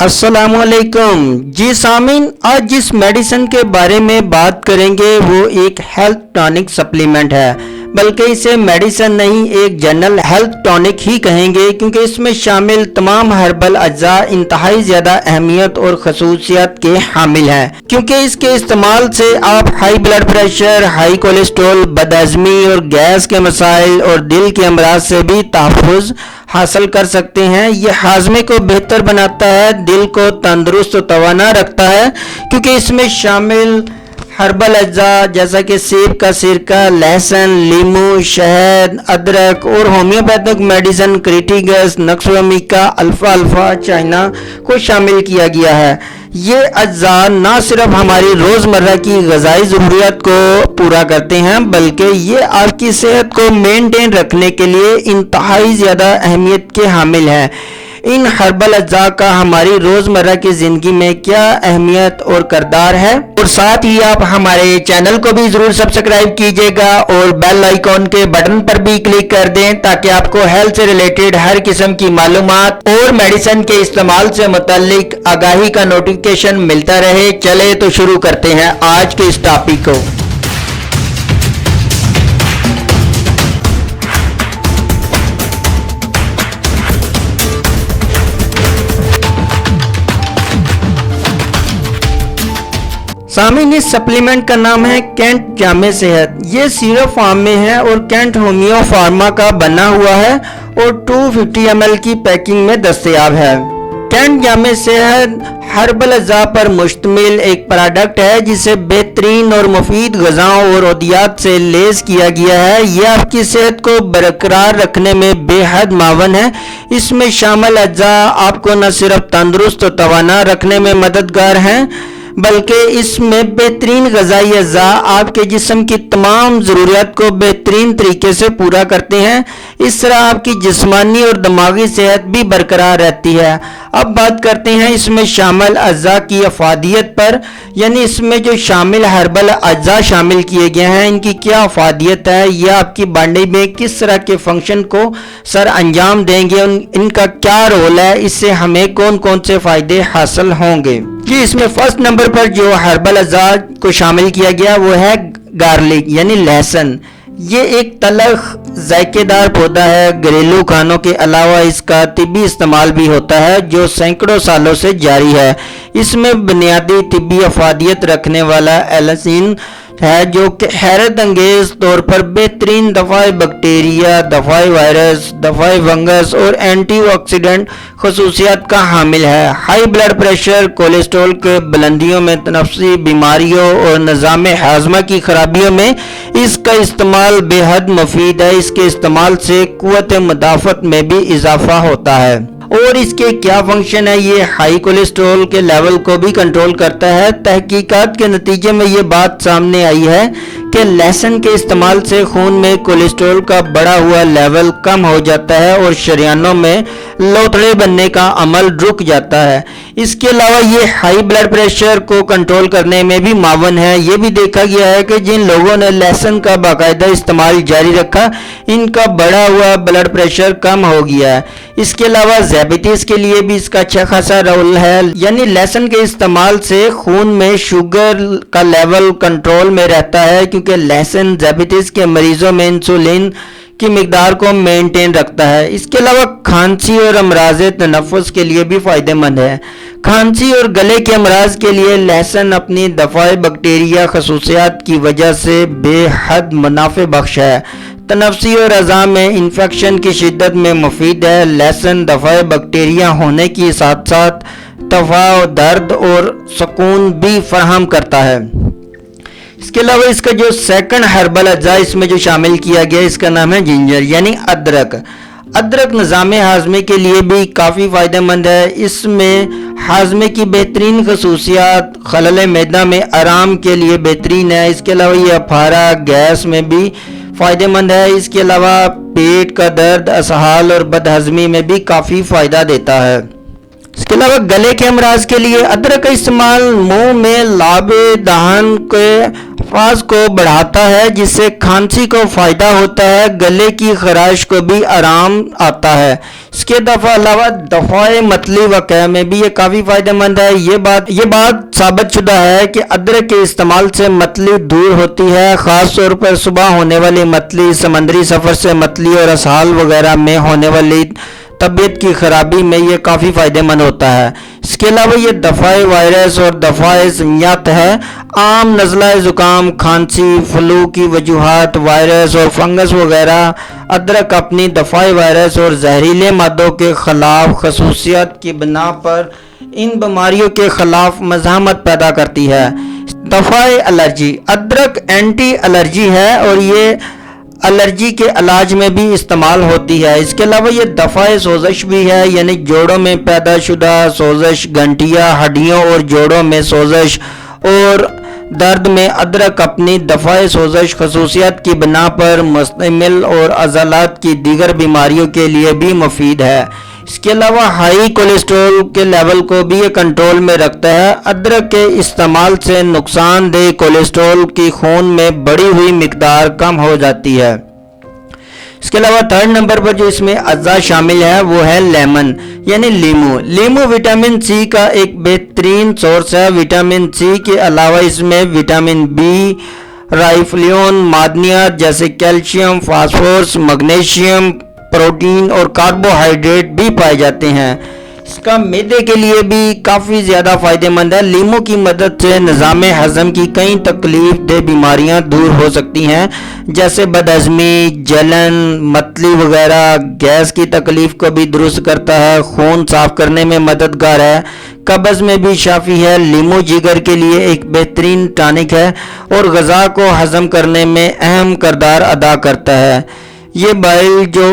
अस्सलामुअलैकुम जी सामीन, आज जिस मेडिसिन के बारे में बात करेंगे वो एक हेल्थ टॉनिक सप्लीमेंट है, बल्कि इसे मेडिसिन नहीं एक जनरल हेल्थ टॉनिक ही कहेंगे, क्योंकि इसमें शामिल तमाम हर्बल अज्जा इंतहाई ज़्यादा अहमियत और खसूसियात के हामिल हैं, क्योंकि इसके इस्तेमाल से आप high blood pressure, high cholesterol, बदहज़मी और गैस के मसाइल और दिल के अमराज से भी तहफ़्फ़ुज़ हासिल कर सकते हैं। ये हाजमे को बेहतर बनाता है, दिल को तंदुरुस्त और तवाना रखता है, क्योंकि इसमें शामिल हर्बल अज्जा जैसा कि सेब का सिरका, लहसुन, लीमू, शहद, अदरक और homeopathic medicine क्रिटिगस, nux vomica, alpha alpha China को शामिल किया गया है। ये अज्जा ना सिर्फ हमारी रोज़मर्रा की ग़िज़ाई ज़रूरियात को पूरा करते हैं, बल्कि ये आपकी सेहत को मेंटेन रखने के लिए इंतहाई ज़्यादा अहमियत के हामिल हैं। इन हर्बल अज्जा का हमारी रोज़मर्रा की ज़िंदगी में क्या अहमियत और किरदार है, और साथ ही आप हमारे चैनल को भी ज़रूर सब्सक्राइब कीजिएगा और बेल आइकॉन के बटन पर भी क्लिक कर दें, ताकि आपको हेल्थ से रिलेटेड हर किस्म की मालूमात और मेडिसिन के इस्तेमाल से मुताल्लिक आगाही का नोटिफिकेशन मिलता रहे। चले तो शुरू करते हैं आज के इस टॉपिक को। सामीन, इस सप्लीमेंट का नाम है कैंट जामे सेहत। ये सिरप फॉर्म में है और कैंट होम्यो फार्मा का बना हुआ है और 250 ml की पैकिंग में दस्तयाब है। कैंट जामे सेहत हर्बल अज्जा पर मुश्तमिल एक प्रोडक्ट है, जिसे बेहतरीन और मुफीद ग़िज़ाओं और अद्वियात से लेस किया गया है। यह आपकी सेहत को बरकरार रखने में बेहद मावन है। इसमें शामिल अज्जा आपको न सिर्फ तंदुरुस्त और तवाना रखने में मददगार हैं, बल्कि इसमें बेहतरीन ग़िज़ाई अज्जा आपके जिस्म की तमाम ज़रूरियात को बेहतरीन तरीके से पूरा करते हैं। इस तरह आपकी जिस्मानी और दिमागी सेहत भी बरकरार रहती है। अब बात करते हैं इसमें शामिल अज्जा की अफादियत पर, यानी इसमें जो शामिल हर्बल अज्जा शामिल किए गए हैं इनकी क्या अफादियत है, यह आपकी बॉडी में किस तरह के फंक्शन को सर अंजाम देंगे, इनका क्या रोल है, इससे हमें कौन कौन से फ़ायदे हासिल होंगे। जी, इसमें फर्स्ट नंबर पर जो हर्बल अज्जा को शामिल किया गया वो है गार्लिक यानी लहसुन। ये एक तलख जायकेदार पौधा है। घरेलू खानों के अलावा इसका तिब्बी इस्तेमाल भी होता है, जो सैकड़ों सालों से जारी है। इसमें बुनियादी तिब्बी अफादियत रखने वाला एलसिन है, जो कि हैरत अंगेज तौर पर बेहतरीन दफ़ाई बैक्टीरिया, दफ़ाई वायरस, दफ़ाई फंगस और एंटीऑक्सीडेंट खसूसियात का हामिल है। हाई ब्लड प्रेशर, कोलेस्ट्रॉल के बुलंदियों में, तनफ्फुसी बीमारियों और निज़ाम हाज़मा की खराबियों में इसका इस्तेमाल बेहद मुफीद है। इसके इस्तेमाल से क़ुव्वत मुदाफ़त में भी इजाफा होता है। और इसके क्या फंक्शन है, ये हाई कोलेस्ट्रॉल के लेवल को भी कंट्रोल करता है। तहकीकात के नतीजे में ये बात सामने आई है कि लहसुन के इस्तेमाल से खून में कोलेस्ट्रॉल का बढ़ा हुआ लेवल कम हो जाता है और शरीयानों में लोथड़े बनने का अमल रुक जाता है। इसके अलावा ये हाई ब्लड प्रेशर को कंट्रोल करने में भी मावन है। ये भी देखा गया है कि जिन लोगों ने लहसुन का बाकायदा इस्तेमाल जारी रखा, इनका बढ़ा हुआ ब्लड प्रेशर कम हो गया है। इसके अलावा डायबिटीज़ के लिए भी इसका अच्छा खासा रोल है, यानी लहसुन के इस्तेमाल से खून में शुगर का लेवल कंट्रोल में रहता है, क्योंकि लहसुन डायबिटीज़ के मरीजों में इंसुलिन की मिकदार को मेंटेन रखता है। इसके अलावा खांसी और अमराज तनफ्फुस के लिए भी फ़ायदेमंद है। खांसी और गले के अमराज के लिए लहसुन अपनी दफ़ाई बैक्टीरिया खसूसियात की वजह से बेहद मुनाफे बख्श है। तनफ्फुसी और अज़ा में इन्फेक्शन की शिद्दत में मुफीद है। लहसुन दफ़ाई बैक्टीरिया होने के साथ साथ दफ़ा दर्द और सुकून भी फराहम करता है। इसके अलावा इसका जो सेकंड हर्बल अज्जा इसमें जो शामिल किया गया, इसका नाम है जिंजर यानी अदरक। अदरक निज़ाम हाज़मे के लिए भी काफ़ी फ़ायदेमंद है। इसमें हाज़मे की बेहतरीन खसूसियात खलल मैदा में आराम के लिए बेहतरीन है। इसके अलावा ये अफारा गैस में भी फ़ायदेमंद है। इसके अलावा पेट का दर्द, असहाल और बदहज़मी में भी काफ़ी फ़ायदा देता है। इसके अलावा गले के अमराज के लिए अदरक का इस्तेमाल मुंह में लाबे दहन के अल्फाज को बढ़ाता है जिससे खांसी को फ़ायदा होता है, गले की खराश को भी आराम आता है। इसके अलावा दफ़ाए मतली वक़्ह में भी ये काफ़ी फ़ायदेमंद है। ये बात साबित शुदा है कि अदरक के इस्तेमाल से मतली दूर होती है, ख़ास तौर पर सुबह होने वाली मतली, समंदरी सफ़र से मतली और असहाल वगैरह में होने वाली तबीयत की खराबी में ये काफ़ी फ़ायदेमंद होता है। इसके अलावा ये दफ़ाए वायरस और दफ़ाए ज़ियात है। आम नज़ला ज़ुकाम, खांसी, फ्लू की वजूहात, वायरस और फंगस वगैरह अदरक अपनी दफ़ाए वायरस और जहरीले मादों के ख़िलाफ़ खसूसियत की बिना पर इन बीमारियों के ख़िलाफ़ मज़ाहमत पैदा करती है। दफ़ाए एलर्जी, अदरक एंटी एलर्जी है और ये एलर्जी के इलाज में भी इस्तेमाल होती है। इसके अलावा ये दफ़ाए सोजश भी है, यानी जोड़ों में पैदा शुदा सोजश, गंठिया, हड्डियों और जोड़ों में सोजश और दर्द में अदरक अपनी दफ़ाए सोजश खसूसियत की बिना पर मुश्तमिल और अज़लात की दीगर बीमारियों के लिए भी मुफीद है। इसके अलावा हाई कोलेस्ट्रॉल के लेवल को भी ये कंट्रोल में रखता है। अदरक के इस्तेमाल से नुकसानदेह कोलेस्ट्रॉल की खून में बढ़ी हुई मिकदार कम हो जाती है। इसके अलावा थर्ड नंबर पर जो इसमें अज़ा शामिल है वो है लेमन यानी लीमू। लीमू विटामिन सी का एक बेहतरीन सोर्स है। विटामिन सी के अलावा इसमें विटामिन बी, राइफ्लियोन, मादनियात जैसे कैल्शियम, फास्फोरस, मैग्नीशियम, प्रोटीन और कार्बोहाइड्रेट भी पाए जाते हैं। इसका मैदे के लिए भी काफ़ी ज़्यादा फ़ायदेमंद है। लीमू की मदद से निज़ाम हज़म की कई तकलीफ दह बीमारियां दूर हो सकती हैं, जैसे बदहज़मी, जलन, मतली वगैरह। गैस की तकलीफ को भी दुरुस्त करता है, खून साफ़ करने में मददगार है, कब्ज़ में भी शाफी है। लीमू जिगर के लिए एक बेहतरीन टॉनिक है और ग़िज़ा को हज़म करने में अहम किरदार अदा करता है। ये बाइल जो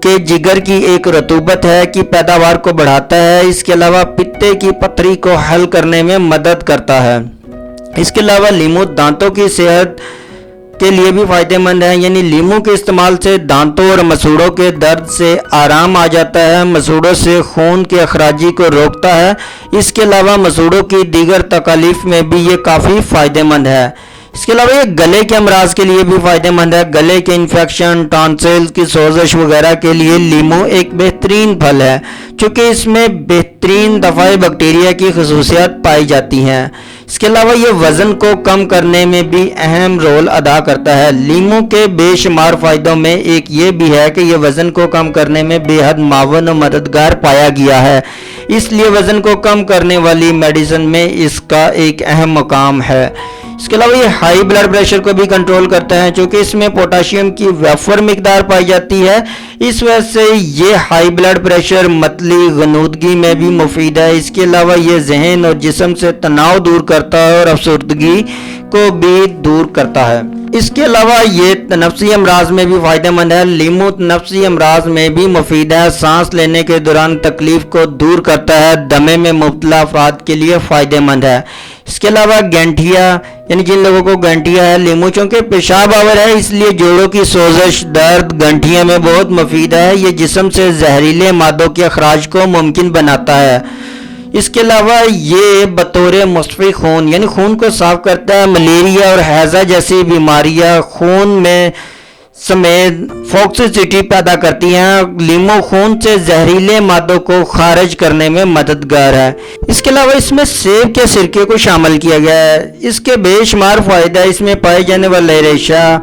के जिगर की एक रतूबत है कि पैदावार को बढ़ाता है। इसके अलावा पित्ते की पथरी को हल करने में मदद करता है। इसके अलावा लीमू दांतों की सेहत के लिए भी फ़ायदेमंद है, यानी लीमू के इस्तेमाल से दांतों और मसूड़ों के दर्द से आराम आ जाता है, मसूड़ों से खून के अखराजी को रोकता है। इसके अलावा मसूड़ों की दीगर तकालीफ में भी ये काफ़ी फ़ायदेमंद है। इसके अलावा ये गले के अमराज के लिए भी फ़ायदेमंद है। गले के इन्फेक्शन, टॉन्सिल की सोजश वगैरह के लिए लीमू एक बेहतरीन फल है, चूँकि इसमें बेहतरीन दफ़ाए बैक्टीरिया की खसूसियात पाई जाती हैं। इसके अलावा ये वज़न को कम करने में भी अहम रोल अदा करता है। लीमू के बेशुमार फ़ायदों में एक ये भी है कि ये वज़न को कम करने में बेहद मावन और मददगार पाया गया है, इसलिए वज़न को कम करने वाली मेडिसिन में इसका एक अहम मकाम है। इसके अलावा ये हाई ब्लड प्रेशर को भी कंट्रोल करता है, क्योंकि इसमें पोटाशियम की वफ़र मिकदार पाई जाती है। इस वजह से ये हाई ब्लड प्रेशर, मतली, गनूदगी में भी मुफीद है। इसके अलावा ये जहन और जिस्म से तनाव दूर करता है और अफसरदगी को भी दूर करता है। इसके अलावा ये तनफ्सी अमराज में भी फ़ायदेमंद है। लीमू तनफ्सी अमराज में भी मुफीद है, सांस लेने के दौरान तकलीफ को दूर करता है, दमे में मुब्तला अफराद के लिए फ़ायदेमंद है। इसके अलावा गंठिया यानी जिन लोगों को गंठिया है, लीमू चूँकि पेशाब आवर है इसलिए जोड़ों की सोजश, दर्द गंठिया में बहुत मुफीद है। ये जिस्म से जहरीले मादों के अखराज को मुमकिन बनाता है। इसके अलावा ये बतौर मुस्फ़ी खून यानी खून को साफ करता है। मलेरिया और हैज़ा जैसी बीमारियां खून में समेत फॉक्सिसिटी पैदा करती हैं। लीमू खून से जहरीले मादों को खारिज करने में मददगार है। इसके अलावा इसमें सेब के सिरके को शामिल किया गया है। इसके बेशुमार फ़ायदे, इसमें पाए जाने वाले रेशा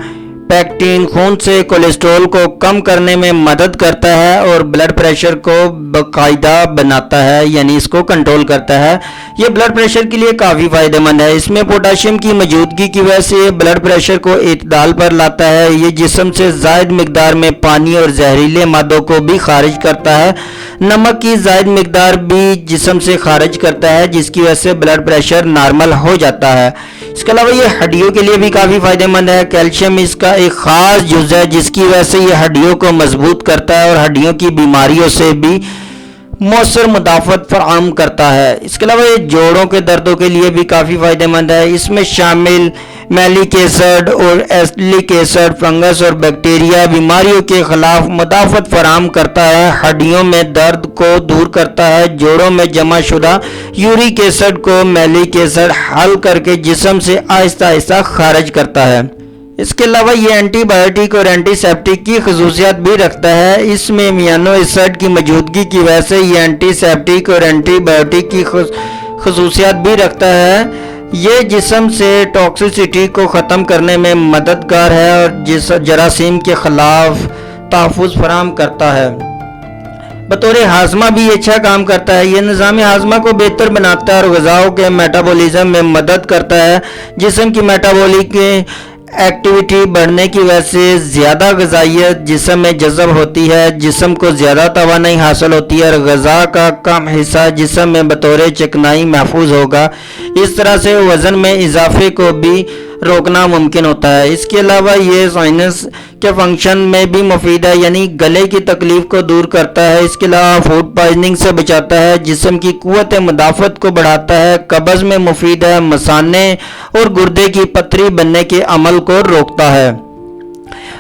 पैक्टिन खून से कोलेस्ट्रॉल को कम करने में मदद करता है और ब्लड प्रेशर को बाकायदा बनाता है, यानी इसको कंट्रोल करता है। ये ब्लड प्रेशर के लिए काफ़ी फ़ायदेमंद है। इसमें पोटाशियम की मौजूदगी की वजह से ब्लड प्रेशर को इतदाल पर लाता है। ये जिस्म से ज़ायद मिकदार में पानी और जहरीले मादों को भी खारिज करता है। नमक की ज़ायद मिकदार भी जिस्म से खारिज करता है, जिसकी वजह से ब्लड प्रेशर नॉर्मल हो जाता है। इसके अलावा ये हड्डियों के लिए भी काफ़ी फ़ायदेमंद है। कैल्शियम इसका एक ख़ास जुज़ है, जिसकी वजह से ये हड्डियों को मजबूत करता है और हड्डियों की बीमारियों से भी مؤثر مدافعت فراہم کرتا ہے۔ اس کے علاوہ یہ جوڑوں کے دردوں کے لیے بھی کافی فائدہ مند ہے۔ اس میں شامل میلک ایسڈ اور ایسیٹک ایسڈ فنگس اور بیکٹیریا بیماریوں کے خلاف مدافعت فراہم کرتا ہے، ہڈیوں میں درد کو دور کرتا ہے، جوڑوں میں جمع شدہ یورک ایسڈ کو میلک ایسڈ حل کر کے جسم سے آہستہ آہستہ خارج کرتا ہے۔ اس کے علاوہ یہ اینٹی بائیوٹک اور اینٹی سیپٹک کی خصوصیات بھی رکھتا ہے۔ اس میں امینو ایسڈ کی موجودگی کی وجہ سے یہ اینٹی سیپٹک اور اینٹی بائیوٹک کی خصوصیات بھی رکھتا ہے۔ یہ جسم سے ٹاکسیسٹی کو ختم کرنے میں مددگار ہے اور جراثیم کے خلاف تحفظ فراہم کرتا ہے۔ بطور ہاضمہ بھی اچھا کام کرتا ہے۔ یہ نظام ہاضمہ کو بہتر بناتا ہے اور غذاؤں کے میٹابولزم میں مدد کرتا ہے۔ جسم کی میٹابولک ایکٹیویٹی بڑھنے کی وجہ سے زیادہ غذائیت جسم میں جذب ہوتی ہے، جسم کو زیادہ توانائی حاصل ہوتی ہے اور غذا کا کم حصہ جسم میں بطور چکنائی محفوظ ہوگا۔ اس طرح سے وزن میں اضافے کو بھی روکنا ممکن ہوتا ہے۔ اس کے علاوہ یہ سائنس کے فنکشن میں بھی مفید ہے، یعنی گلے کی تکلیف کو دور کرتا ہے۔ اس کے علاوہ فوڈ پوائزننگ سے بچاتا ہے، جسم کی قوت مدافعت کو بڑھاتا ہے، قبض میں مفید ہے، مثانے اور گردے کی پتھری بننے کے عمل کو روکتا ہے۔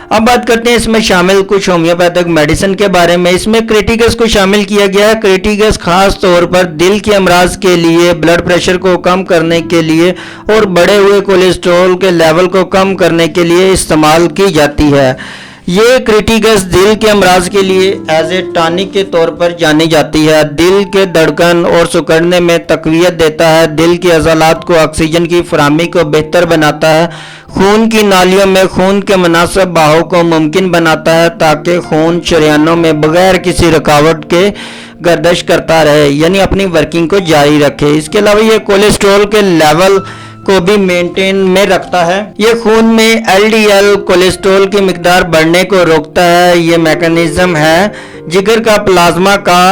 اب بات کرتے ہیں اس میں شامل کچھ ہومیوپیتھک میڈیسن کے بارے میں۔ اس میں کریٹیکس کو شامل کیا گیا ہے۔ کریٹیکس خاص طور پر دل کے امراض کے لیے، بلڈ پریشر کو کم کرنے کے لیے اور بڑھے ہوئے کولیسٹرول کے لیول کو کم کرنے کے لیے استعمال کی جاتی ہے۔ یہ کریٹیکس دل کے امراض کے لیے ایز اے ٹانک کے طور پر جانی جاتی ہے۔ دل کے دھڑکن اور سکڑنے میں تقویت دیتا ہے، دل کے عضلات کو آکسیجن کی فراہمی کو بہتر بناتا ہے، خون کی نالیوں میں خون کے مناسب بہاؤ کو ممکن بناتا ہے تاکہ خون شریانوں میں بغیر کسی رکاوٹ کے گردش کرتا رہے، یعنی اپنی ورکنگ کو جاری رکھے۔ اس کے علاوہ یہ کولیسٹرول کے لیول کو بھی مینٹین میں رکھتا ہے۔ یہ خون میں ایل ڈی ایل کولیسٹرول کی مقدار بڑھنے کو روکتا ہے۔ یہ میکانزم ہے جگر کا پلازما کا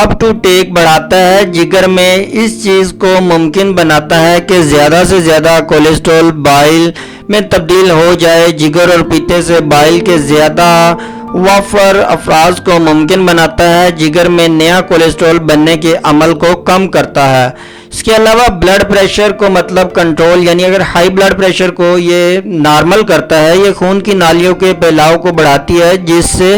اپ ٹو ٹیک بڑھاتا ہے، جگر میں اس چیز کو ممکن بناتا ہے کہ زیادہ سے زیادہ کولیسٹرول بائل میں تبدیل ہو جائے۔ جگر اور پیتے سے بائل کے زیادہ وافر افراز کو ممکن بناتا ہے، جگر میں نیا کولیسٹرول بننے کے عمل کو کم کرتا ہے۔ اس کے علاوہ بلڈ پریشر کو مطلب کنٹرول، یعنی اگر ہائی بلڈ پریشر کو یہ نارمل کرتا ہے۔ یہ خون کی نالیوں کے پھیلاؤ کو بڑھاتی ہے جس سے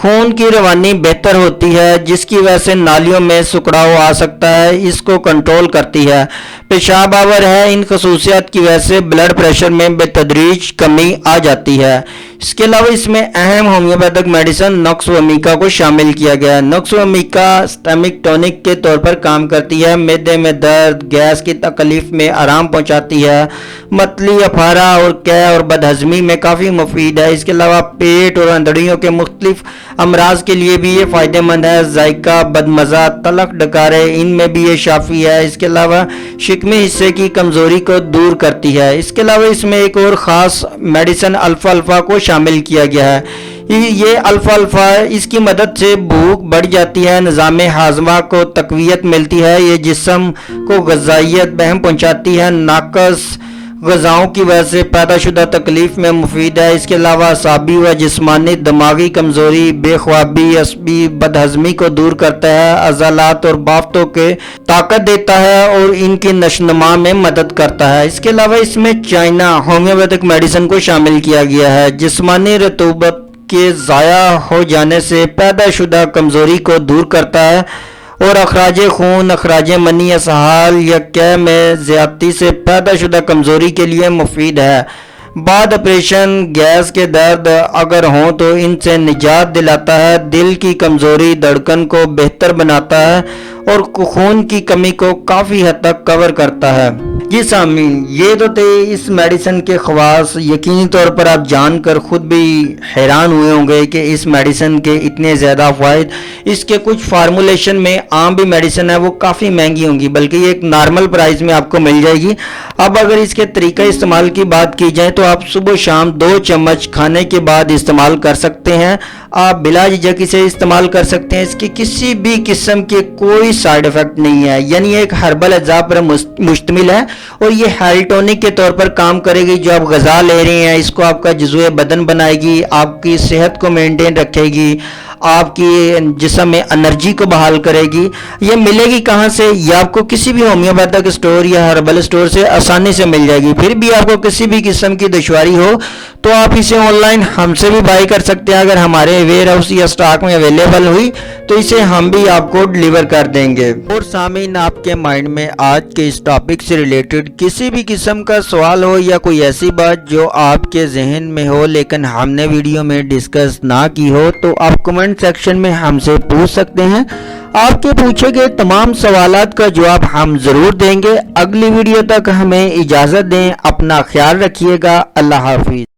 خون کی روانی بہتر ہوتی ہے، جس کی وجہ سے نالیوں میں سکڑاؤ آ سکتا ہے، اس کو کنٹرول کرتی ہے۔ پیشاب آور ہے، ان خصوصیات کی وجہ سے بلڈ پریشر میں بتدریج کمی آ جاتی ہے۔ اس کے علاوہ اس میں اہم ہومیوپیتھک میڈیسن نقص ومیکا کو شامل کیا گیا ہے۔ نقص ومیکا سٹمک ٹونک کے طور پر کام کرتی ہے، معدے میں درد، گیس کی تکلیف میں آرام پہنچاتی ہے، متلی، افارہ اور قے اور بدہضمی میں کافی مفید ہے۔ اس کے علاوہ پیٹ اور اندڑیوں کے مختلف امراض کے لیے بھی یہ فائدہ مند ہے۔ ذائقہ بدمزہ، تلخ ڈکارے، ان میں بھی یہ شافی ہے۔ اس کے علاوہ شکمی حصے کی کمزوری کو دور کرتی ہے۔ اس کے علاوہ اس میں ایک اور خاص میڈیسن الفا الفا کو شامل کیا گیا ہے۔ یہ الفا الفا اس کی مدد سے بھوک بڑھ جاتی ہے، نظام ہاضمہ کو تقویت ملتی ہے، یہ جسم کو غذائیت بہم پہنچاتی ہے، ناقص غذاؤں کی وجہ سے پیدا شدہ تکلیف میں مفید ہے۔ اس کے علاوہ اعصابی و جسمانی دماغی کمزوری، بے خوابی، عصبی بدہضمی کو دور کرتا ہے، عضلات اور بافتوں کے طاقت دیتا ہے اور ان کی نشوونما میں مدد کرتا ہے۔ اس کے علاوہ اس میں چائنا ہومیوپیتھک میڈیسن کو شامل کیا گیا ہے، جسمانی رطوبت کے ضائع ہو جانے سے پیدا شدہ کمزوری کو دور کرتا ہے اور اخراج خون، اخراج منی، اسہال یا قے میں زیادتی سے پیدا شدہ کمزوری کے لیے مفید ہے۔ بعد آپریشن گیس کے درد اگر ہوں تو ان سے نجات دلاتا ہے، دل کی کمزوری، دھڑکن کو بہتر بناتا ہے اور خون کی کمی کو کافی حد تک کور کرتا ہے۔ جی سامعین، یہ تو تھے اس میڈیسن کے خواص۔ یقینی طور پر آپ جان کر خود بھی حیران ہوئے ہوں گے کہ اس میڈیسن کے اتنے زیادہ فوائد۔ اس کے کچھ فارمولیشن میں عام بھی میڈیسن ہے وہ کافی مہنگی ہوں گی، بلکہ یہ ایک نارمل پرائز میں آپ کو مل جائے گی۔ اب اگر اس کے طریقہ استعمال کی بات کی جائے تو آپ صبح شام 2 چمچ کھانے کے بعد استعمال کر سکتے ہیں۔ آپ بلا جھجک اسے استعمال کر سکتے ہیں، اس کی کسی بھی قسم کے کوئی سائیڈ ایفیکٹ نہیں ہے، یعنی ایک ہربل اجزاء پر مشتمل ہے اور یہ ہیئر ٹونک کے طور پر کام کرے گی. جو آپ غذا لے رہے ہیں اس کو آپ کا جزوِ بدن بنائے گی, آپ کی صحت کو مینٹین رکھے گی, آپ کی جسم میں انرجی کو بحال کرے گی. یہ ملے گی کہاں سے؟ یہ آپ کو کسی بھی ہومیوپیتھک اسٹور یا ہربل اسٹور سے آسانی سے مل جائے گی. پھر بھی آپ کو کسی بھی قسم کی دشواری ہو تو آپ اسے آن لائن ہم سے بھی بائی کر سکتے ہیں. اگر ہمارے ویئر ہاؤس یا اسٹاک میں اویلیبل ہوئی تو اسے ہم بھی آپ کو ڈیلیور کر دیں گے. اور سامعین, آپ کے مائنڈ میں آج کے اس ٹاپک سے ریلیٹڈ کسی بھی قسم کا سوال ہو یا کوئی ایسی بات جو آپ کے ذہن میں ہو لیکن ہم نے ویڈیو میں ڈسکس نہ کی ہو, تو آپ کمنٹ سیکشن میں ہم سے پوچھ سکتے ہیں. آپ کے پوچھے گئے تمام سوالات کا جواب ہم ضرور دیں گے. اگلی ویڈیو تک ہمیں اجازت دیں. اپنا خیال رکھیے گا. اللہ حافظ.